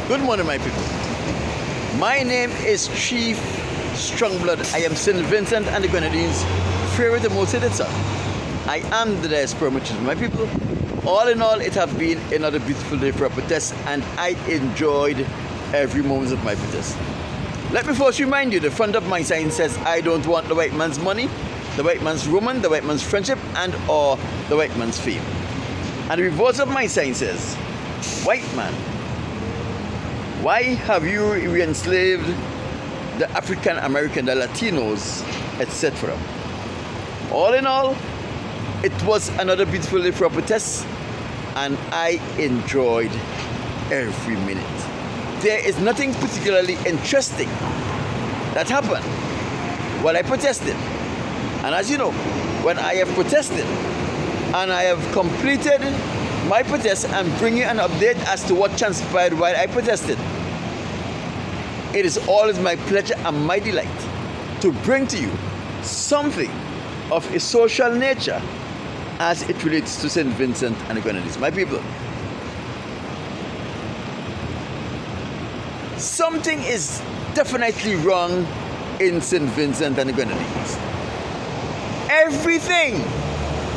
Good morning, my people. My name is Chief Strongblood. I am St. Vincent and the Grenadines' favorite and most hated son. I am the diaspora of my people. All in all, it has been another beautiful day for a protest, and I enjoyed every moment of my protest. Let me first remind you, the front of my sign says, I don't want the white man's money, the white man's woman, the white man's friendship, and or the white man's fame. And the reverse of my sign says, white man, why have you enslaved the African American, the Latinos, etc.? All in all, it was another beautiful day for a protest, and I enjoyed every minute. There is nothing particularly interesting that happened while I protested. And as you know, when I have protested and I have completed my protest and bring you an update as to what transpired while I protested, it is always my pleasure and my delight to bring to you something of a social nature as it relates to St. Vincent and the Grenadines. My people, something is definitely wrong in St. Vincent and the Grenadines. Everything,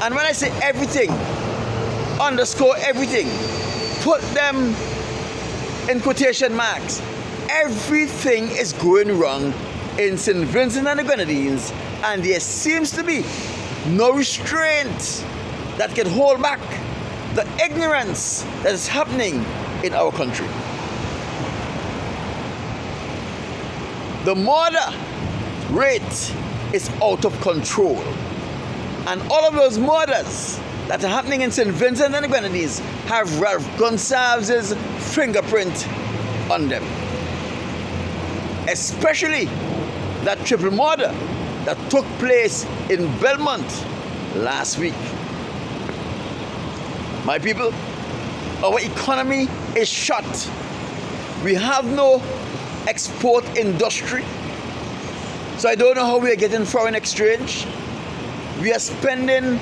and when I say everything, underscore everything, put them in quotation marks, everything is going wrong in St. Vincent and the Grenadines, and there seems to be no restraint that can hold back the ignorance that is happening in our country. The murder rate is out of control, and all of those murders that are happening in St. Vincent and the Grenadines have Ralph Gonsalves' fingerprint on them. Especially that triple murder that took place in Belmont last week. My people, our economy is shut. We have no export industry. So I don't know how we are getting foreign exchange. We are spending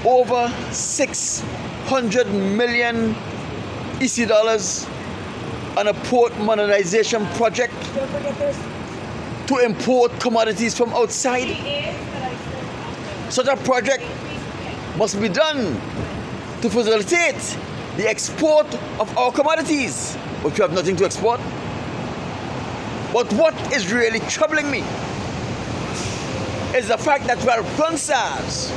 over 600 million EC dollars on a port modernization project to import commodities from outside. Such a project must be done to facilitate the export of our commodities, but we have nothing to export. But what is really troubling me is the fact that Ralph Gonsalves,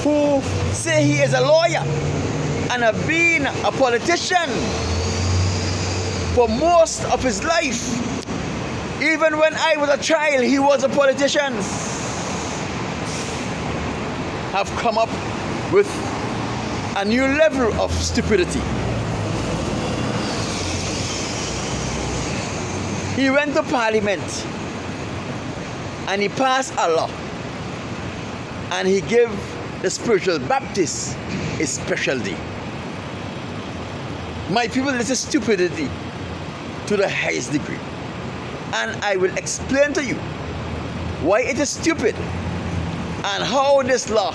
who say he is a lawyer and have been a politician for most of his life, even when I was a child, he was a politician, have come up with a new level of stupidity. He went to Parliament and he passed a law, and he gave the spiritual Baptists a special day. My people, this is stupidity to the highest degree, and I will explain to you why it is stupid and how this law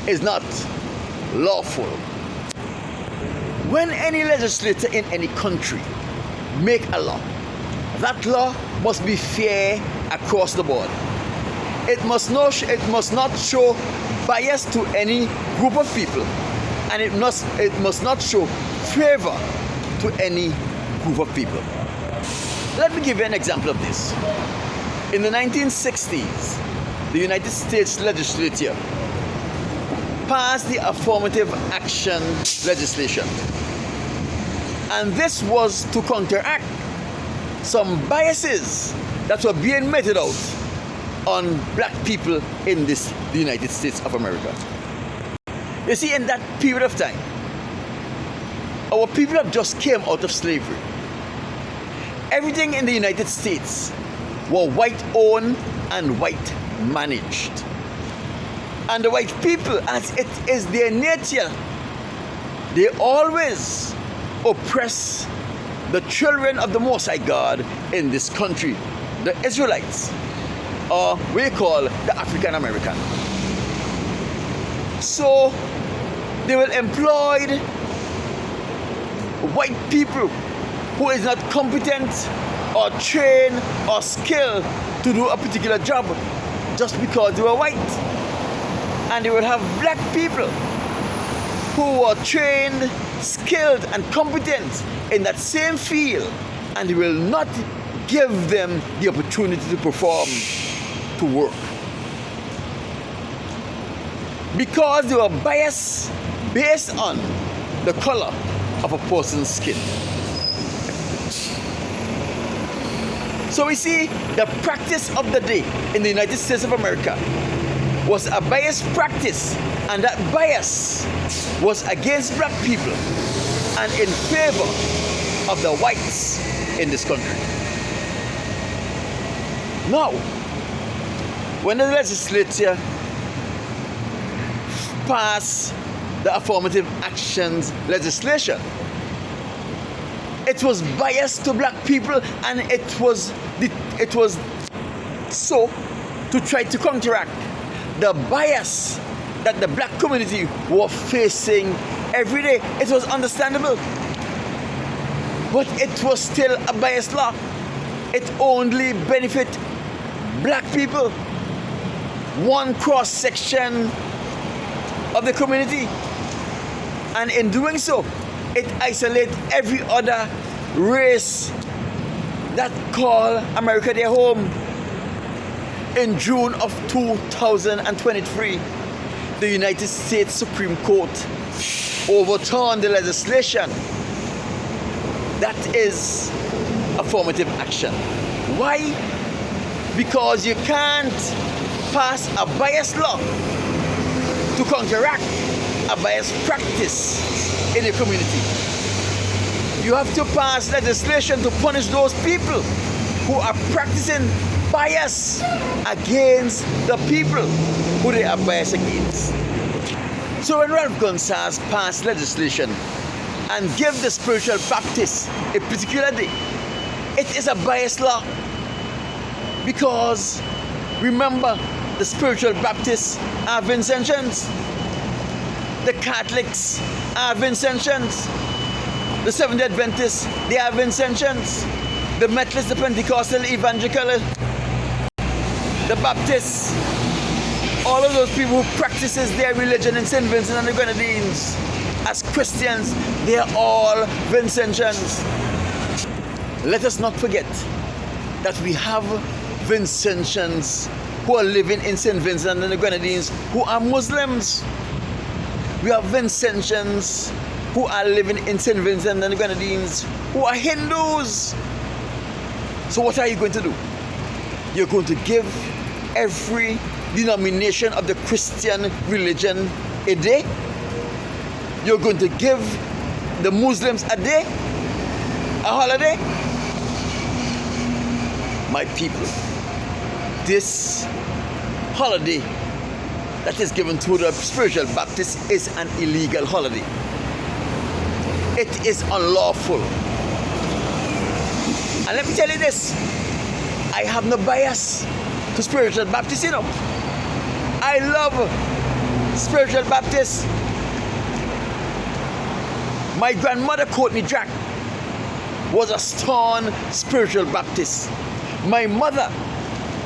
is not lawful. When any legislator in any country make a law, that law must be fair across the board. It must not show bias to any group of people, and it must not show favor to any group of people. Let me give you an example of this. In the 1960s, the United States legislature passed the affirmative action legislation, and this was to counteract some biases that were being meted out on black people in the United States of America. You see, in that period of time, our people have just came out of slavery. Everything in the United States were white owned and white managed. And the white people, as it is their nature, they always oppress the children of the Most High God in this country, the Israelites, or we call the African American. So they will employ white people who is not competent or trained or skilled to do a particular job just because they were white. And they would have black people who were trained, skilled, and competent in that same field, and they will not give them the opportunity to perform, to work. Because they were biased based on the color of a person's skin. So we see the practice of the day in the United States of America was a biased practice, and that bias was against black people and in favor of the whites in this country. Now, when the legislature passed the affirmative actions legislation, it was biased to black people, and it was so to try to counteract the bias that the black community were facing every day. It was understandable, but it was still a biased law. It only benefit black people, one cross section of the community, and in doing so, it isolates every other race that call America their home. In June of 2023, the United States Supreme Court overturned the legislation that is affirmative action. Why? Because you can't pass a biased law to counteract a biased practice in a community. You have to pass legislation to punish those people who are practicing bias against the people who they are biased against. So when Ralph Gonsalves passed legislation and gave the spiritual Baptists a particular day, it is a biased law, because remember, the spiritual Baptists are Vincentians, the Catholics are Vincentians, the Seventh-day Adventists, they are Vincentians, the Methodists, the Pentecostal, Evangelical, the Baptists, all of those people who practices their religion in St. Vincent and the Grenadines as Christians, they are all Vincentians. Let us not forget that we have Vincentians who are living in St. Vincent and the Grenadines who are Muslims. We have Vincentians who are living in St. Vincent and the Grenadines who are Hindus. So what are you going to do? You're going to give every denomination of the Christian religion a day? You're going to give the Muslims a day? A holiday? My people, this holiday that is given to the spiritual Baptists is an illegal holiday. It is unlawful. And let me tell you this, I have no bias to spiritual Baptists, you know. I love spiritual Baptists. My grandmother, Courtney Jack, was a stern spiritual Baptist. My mother,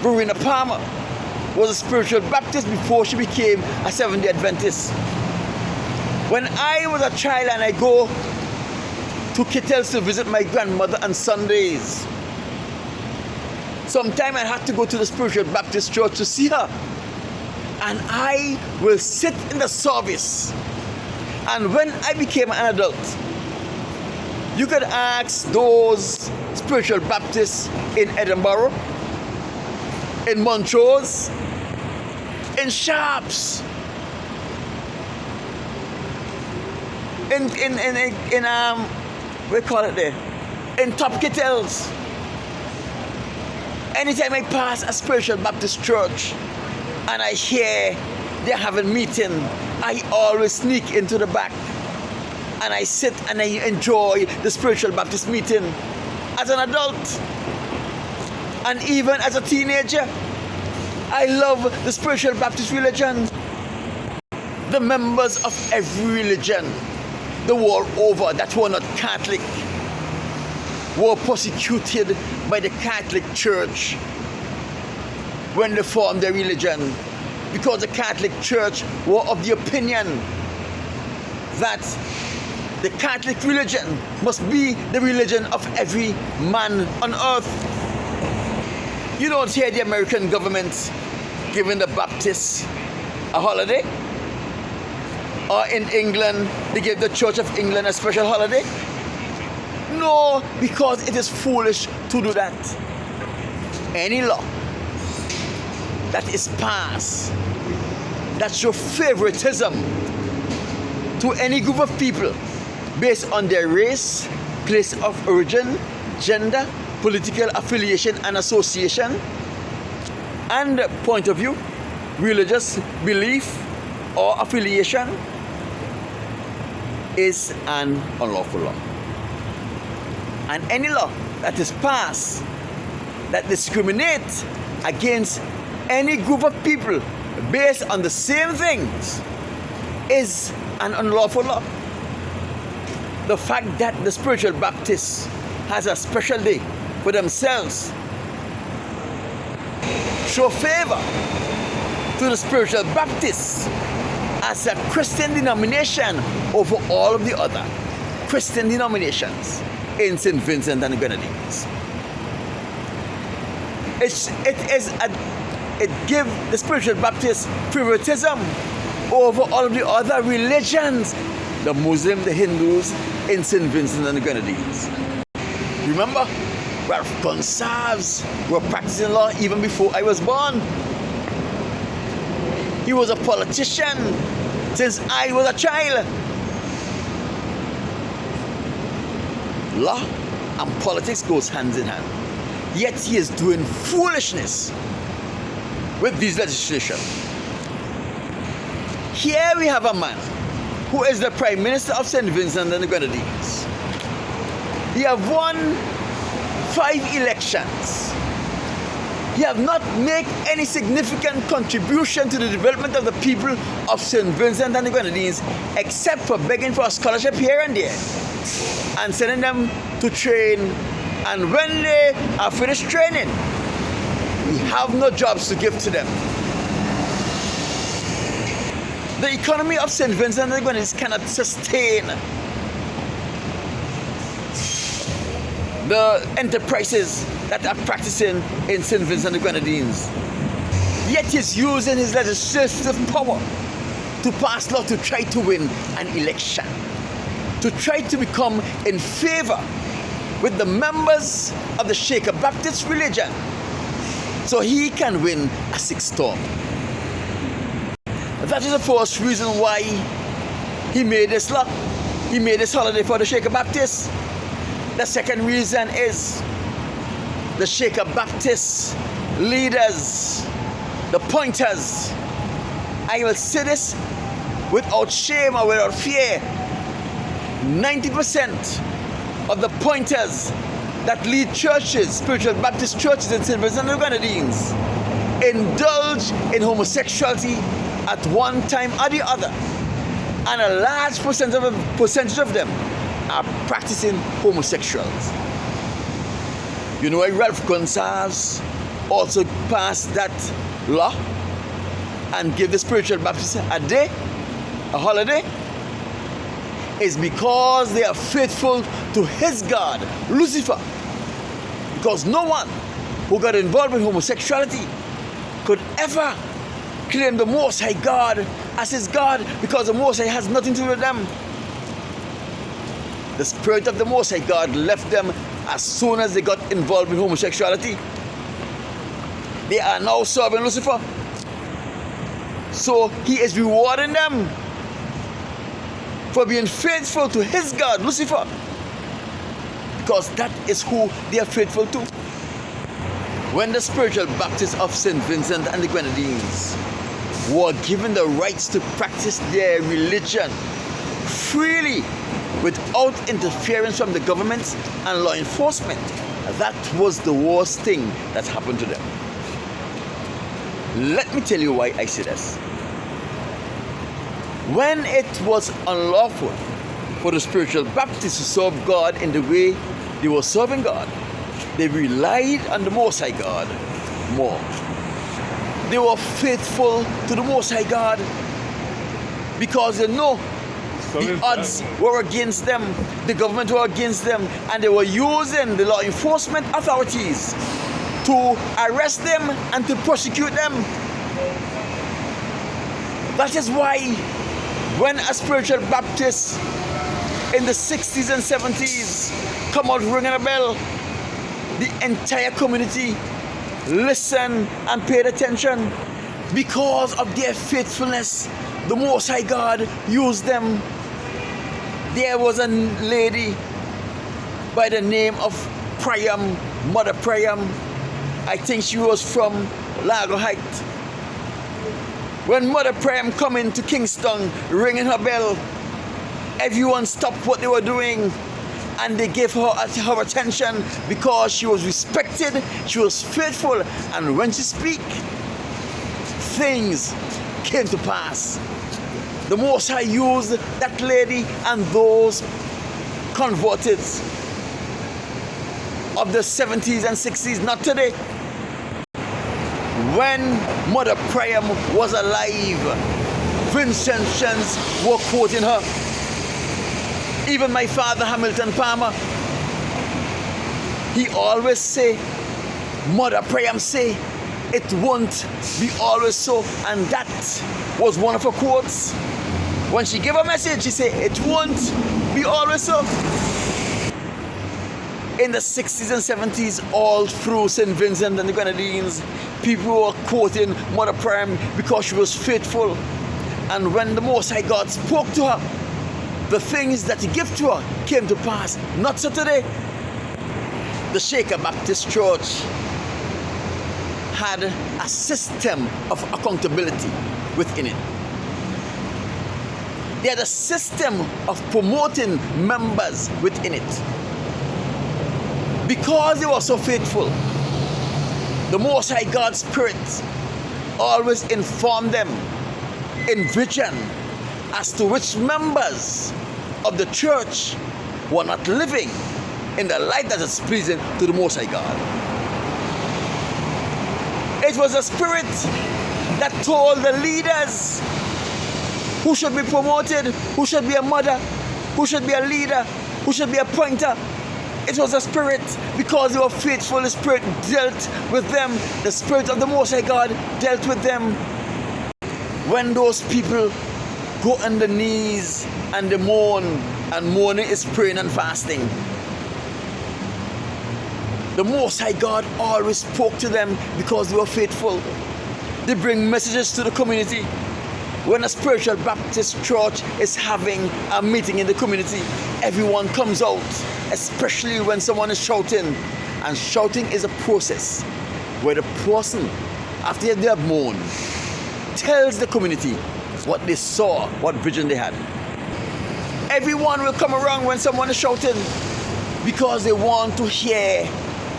Verena Palmer, was a spiritual Baptist before she became a Seventh-day Adventist. When I was a child and I go to Kittels to visit my grandmother on Sundays, sometimes I had to go to the spiritual Baptist church to see her. And I will sit in the service. And when I became an adult, you could ask those spiritual Baptists in Edinburgh, in Montrose, in Sharps, we call it there, in Top Kittels. Anytime I pass a spiritual Baptist church and I hear they're having meeting, I always sneak into the back and I sit and I enjoy the spiritual Baptist meeting as an adult and even as a teenager. I love the spiritual Baptist religion. The members of every religion the world over that were not Catholic were persecuted by the Catholic Church when they formed their religion, because the Catholic Church were of the opinion that the Catholic religion must be the religion of every man on earth. You don't hear the American government giving the Baptists a holiday, or in England they give the Church of England a special holiday. No, because it is foolish to do that. Any law that is passed that shows favoritism to any group of people based on their race, place of origin, gender, political affiliation and association, and point of view, religious belief or affiliation, is an unlawful law. And any law that is passed that discriminates against any group of people based on the same things is an unlawful law. The fact that the spiritual Baptist has a special day for themselves show favor to the spiritual Baptists as a Christian denomination over all of the other Christian denominations in St. Vincent and the Grenadines. It gives the spiritual Baptist favoritism over all of the other religions, the Muslim, the Hindus in St. Vincent and the Grenadines. Remember, Ralph Gonsalves were practicing law even before I was born. He was a politician since I was a child. Law and politics goes hand in hand. Yet he is doing foolishness with this legislation. Here we have a man who is the Prime Minister of St. Vincent and the Grenadines. He have won 5 elections. He have not made any significant contribution to the development of the people of St. Vincent and the Grenadines, except for begging for a scholarship here and there and sending them to train. And when they are finished training, we have no jobs to give to them. The economy of St. Vincent and the Grenadines cannot sustain the enterprises that are practicing in St. Vincent and the Grenadines. Yet he's using his legislative power to pass law to try to win an election, to try to become in favor with the members of the Shaker Baptist religion, so he can win a 6th term. That is the first reason why he made this law. He made this holiday for the Shaker Baptists. The second reason is the Shaker Baptist leaders, the pointers. I will say this without shame or without fear. 90% of the pointers that lead churches, spiritual Baptist churches in St. Vincent and the Grenadines, indulge in homosexuality at one time or the other. And a large percentage of them are practicing homosexuals. You know why Ralph Gonsalves also passed that law and give the spiritual Baptists a day, a holiday? Is because they are faithful to his God, Lucifer. Because no one who got involved in homosexuality could ever claim the Most High God as his God, because the Most High has nothing to do with them. The Spirit of the Most High God left them as soon as they got involved in homosexuality. They are now serving Lucifer. So he is rewarding them for being faithful to his God, Lucifer, because that is who they are faithful to. When the spiritual Baptists of St. Vincent and the Grenadines were given the rights to practice their religion freely without interference from the government and law enforcement, that was the worst thing that happened to them. Let me tell you why I say this. When it was unlawful for the spiritual Baptists to serve God in the way They were serving God. They relied on the Most High God more. They were faithful to the Most High God because they know the odds were against them, the government were against them, and they were using the law enforcement authorities to arrest them and to prosecute them. That is why when a spiritual Baptist in the 60s and 70s come out ringing a bell, the entire community listened and paid attention. Because of their faithfulness, the Most High God used them. There was a lady by the name of Priam, Mother Priam. I think she was from Lago Heights. When Mother Priam come into Kingston ringing her bell, everyone stopped what they were doing and they gave her attention because she was respected, she was faithful, and when she speak, things came to pass. The Most High used that lady and those converted of the 70s and 60s, not today. When Mother Priam was alive, Vincentians were quoting her. Even my father, Hamilton Palmer, he always say, Mother Priam say, it won't be always so. And that was one of her quotes. When she gave a message, she said, it won't be always so. In the 60s and 70s, all through St. Vincent and the Grenadines, people were quoting Mother Priam because she was faithful. And when the Most High God spoke to her, the things that he gave to her came to pass. Not so today. The Shaker Baptist Church had a system of accountability within it. They had a system of promoting members within it. Because they were so faithful, the Most High God's Spirit always informed them in vision as to which members of the church were not living in the light that is pleasing to the Most High God. It was a spirit that told the leaders who should be promoted, who should be a mother, who should be a leader, who should be a pointer. It was a spirit because they were faithful. The Spirit dealt with them. The Spirit of the Most High God dealt with them. When those people go on the knees and they mourn, and mourning is praying and fasting, the Most High God always spoke to them because they were faithful. They bring messages to the community. When a spiritual Baptist church is having a meeting in the community, everyone comes out, especially when someone is shouting. And shouting is a process where the person, after they have mourned, tells the community what they saw, what vision they had. Everyone will come around when someone is shouting because they want to hear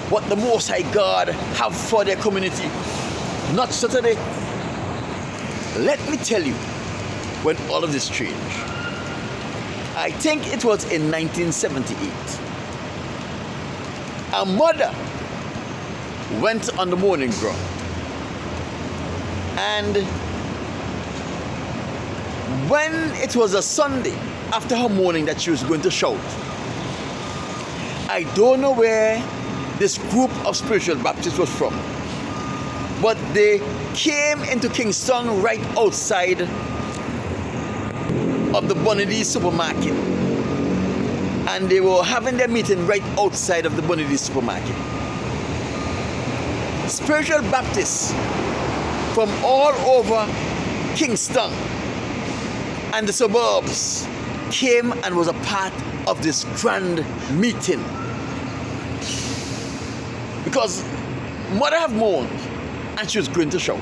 what the Most High God have for their community. Not Saturday. Let me tell you when all of this changed. I think it was in 1978. A mother went on the mourning ground, and when it was a Sunday after her mourning that she was going to shout, I don't know where this group of spiritual Baptists was from, but they came into Kingston right outside of the Bonnie supermarket, and they were having their meeting right outside of the Bonnie supermarket. Spiritual Baptists from all over Kingston and the suburbs came and was a part of this grand meeting because mother have mourned and she was going to shout.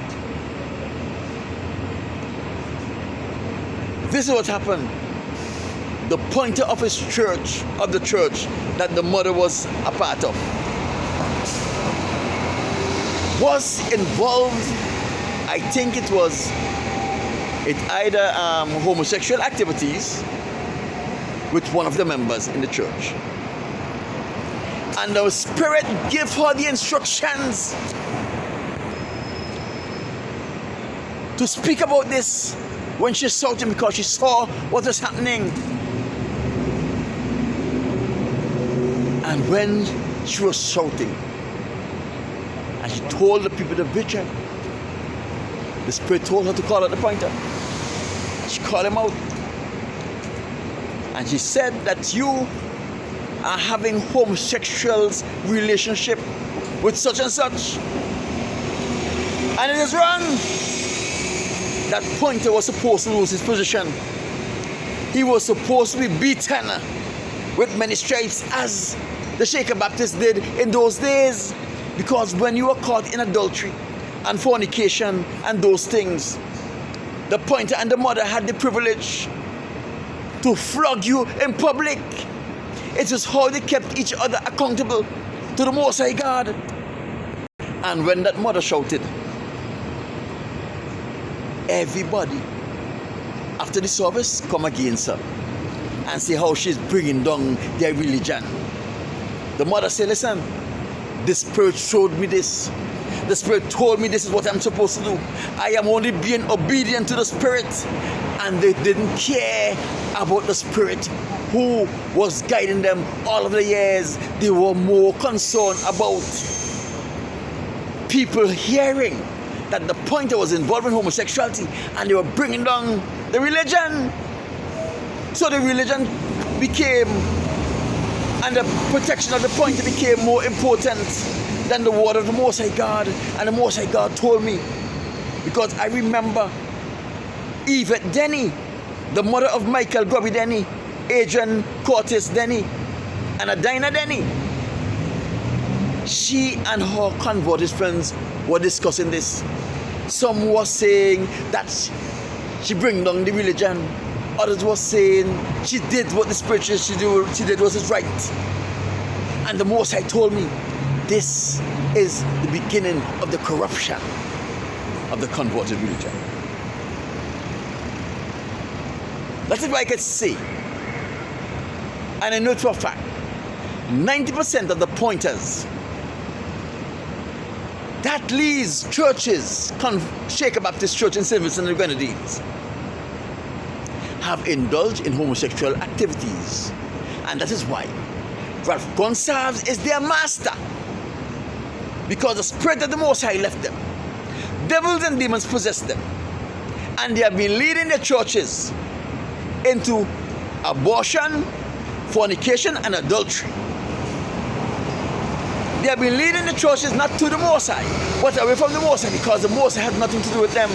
This is what happened. The pointer of his church, of the church that the mother was a part of, was involved. I think it either homosexual activities with one of the members in the church. And the Spirit gave her the instructions to speak about this when she saw him, because she saw what was happening. And when she was shouting, and she told the people to be vigilant, the Spirit told her to call out the pointer. She called him out. And she said that you are having homosexual relationship with such and such. And it is wrong. That pointer was supposed to lose his position. He was supposed to be beaten with many stripes, as the Shaker Baptist did in those days. Because when you were caught in adultery and fornication and those things, the pointer and the mother had the privilege to flog you in public. It is how they kept each other accountable to the Most High God. And when that mother shouted, everybody after the service come against her and see how she's bringing down their religion. The mother said, listen, the Spirit showed me this. The Spirit told me this is what I'm supposed to do. I am only being obedient to the Spirit. And they didn't care about the Spirit who was guiding them all of the years. They were more concerned about people hearing that the pointer was involved in homosexuality, and they were bringing down the religion. So the religion became, and the protection of the pointer became more important than the word of the Most High God. And the Most High God told me, because I remember Yvette Denny, the mother of Michael Grubby Denny, Adrian Curtis Denny, and Adina Denny. She and her converted friends were discussing this. Some were saying that she bring down the religion. Others were saying she did what the Spirit she did was right. And the Most High told me, this is the beginning of the corruption of the converted religion. That is why I can say, and I know for a fact, 90% of the pointers that leads churches, Shaker Baptist Church in St. Vincent and the Grenadines, have indulged in homosexual activities. And that is why Ralph Gonsalves is their master. Because the Spirit of the Most High left them. Devils and demons possessed them. And they have been leading their churches into abortion, fornication, and adultery. They have been leading the churches not to the Most High, but away from the Most High, because the Most High has nothing to do with them.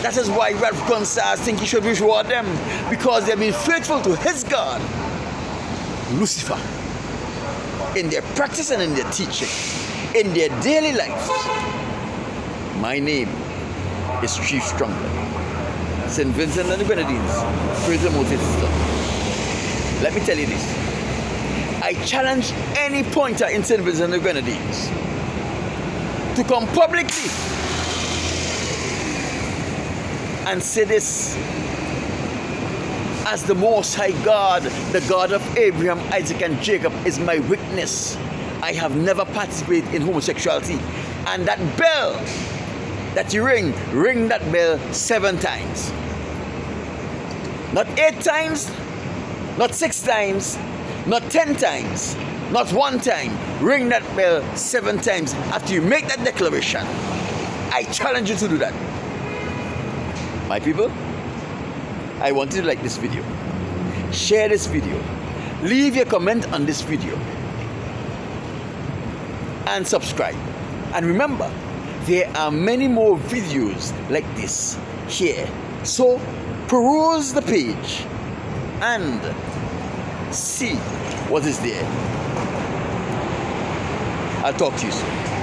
That is why Ralph Gonsalves thinks he should reward them, because they have been faithful to his God, Lucifer, in their practice and in their teaching, in their daily life. My name is Chief Strongblood, St. Vincent and the Grenadines, praise the Most High. Let me tell you this. I challenge any pointer in St. Vincent and the Grenadines to come publicly and say this: as the Most High God, the God of Abraham, Isaac, and Jacob, is my witness, I have never participated in homosexuality. And that bell that you ring that bell 7 times. Not 8 times, not 6 times, not 10 times, not 1 time. Ring that bell 7 times after you make that declaration. I challenge you to do that. My people, I want you to like this video, share this video, leave your comment on this video, and subscribe. And remember, there are many more videos like this here. So peruse the page and see what is there. I'll talk to you soon.